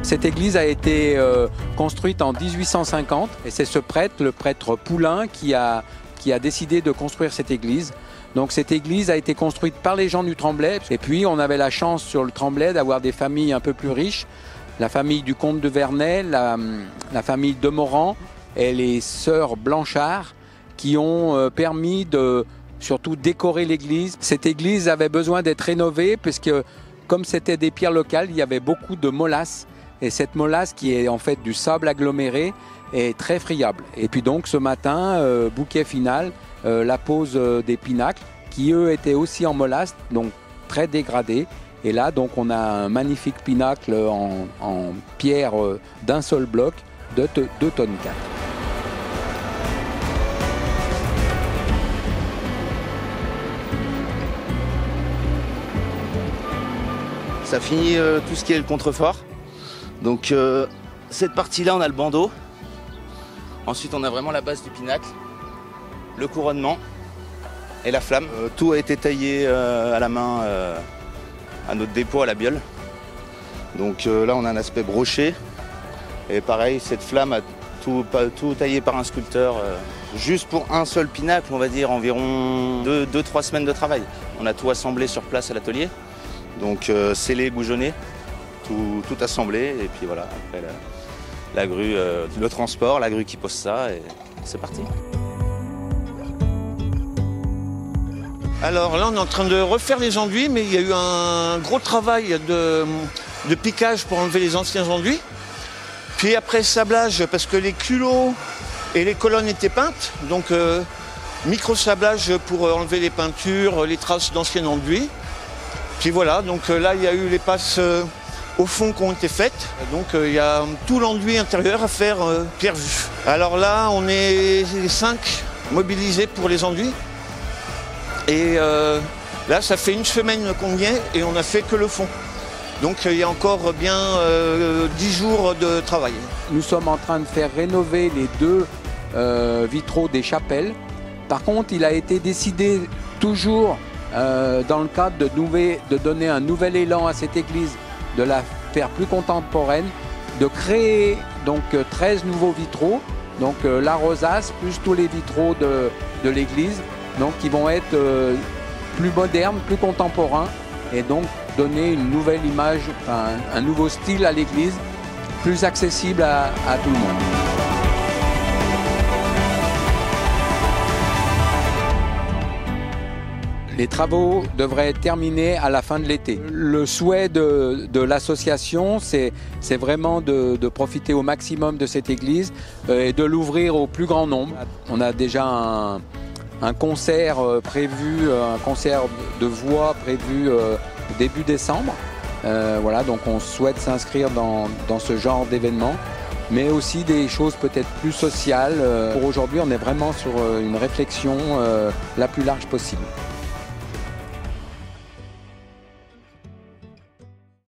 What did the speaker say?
Cette église a été construite en 1850 et c'est ce prêtre, le prêtre Poulain, qui a décidé de construire cette église. Donc cette église a été construite par les gens du Tremblay. Et puis on avait la chance sur le Tremblay d'avoir des familles un peu plus riches. La famille du comte de Vernay, la famille de Morand et les sœurs Blanchard qui ont permis de surtout décorer l'église. Cette église avait besoin d'être rénovée puisque comme c'était des pierres locales, il y avait beaucoup de molasses. Et cette molasse qui est en fait du sable aggloméré est très friable. Et puis donc ce matin, bouquet final, la pose des pinacles qui eux étaient aussi en molasse, donc très dégradés. Et là donc on a un magnifique pinacle en pierre d'un seul bloc de 2 tonnes 4. Ça finit tout ce qui est le contrefort. Donc cette partie-là, on a le bandeau. Ensuite, on a vraiment la base du pinacle, le couronnement et la flamme. Tout a été taillé à la main à notre dépôt à la Biole. Donc là, on a un aspect broché. Et pareil, cette flamme a tout taillé par un sculpteur. Juste pour un seul pinacle, on va dire environ 2-3 semaines de travail. On a tout assemblé sur place à l'atelier. Donc scellé, goujonné. Tout assemblé et puis voilà, après la grue, le transport, la grue qui pose ça et c'est parti. Alors là on est en train de refaire les enduits, mais il y a eu un gros travail de piquage pour enlever les anciens enduits. Puis après sablage parce que les culots et les colonnes étaient peintes, donc micro-sablage pour enlever les peintures, les traces d'anciens enduits. Puis voilà, donc là il y a eu les passes au fond qui ont été faites. Donc il y a tout l'enduit intérieur à faire pierre vue. Alors là, on est 5 mobilisés pour les enduits. Et là, ça fait une semaine qu'on y est et on n'a fait que le fond. Donc il y a encore bien 10 jours de travail. Nous sommes en train de faire rénover les 2 vitraux des chapelles. Par contre, il a été décidé toujours dans le cadre de donner un nouvel élan à cette église, de la faire plus contemporaine, de créer donc 13 nouveaux vitraux, donc la rosace plus tous les vitraux de l'église, donc qui vont être plus modernes, plus contemporains et donc donner une nouvelle image, un nouveau style à l'église, plus accessible à tout le monde. Les travaux devraient être terminés à la fin de l'été. Le souhait de l'association, c'est vraiment de profiter au maximum de cette église et de l'ouvrir au plus grand nombre. On a déjà un concert prévu, un concert de voix prévu début décembre. Voilà, donc on souhaite s'inscrire dans ce genre d'événement, mais aussi des choses peut-être plus sociales. Pour aujourd'hui, on est vraiment sur une réflexion la plus large possible.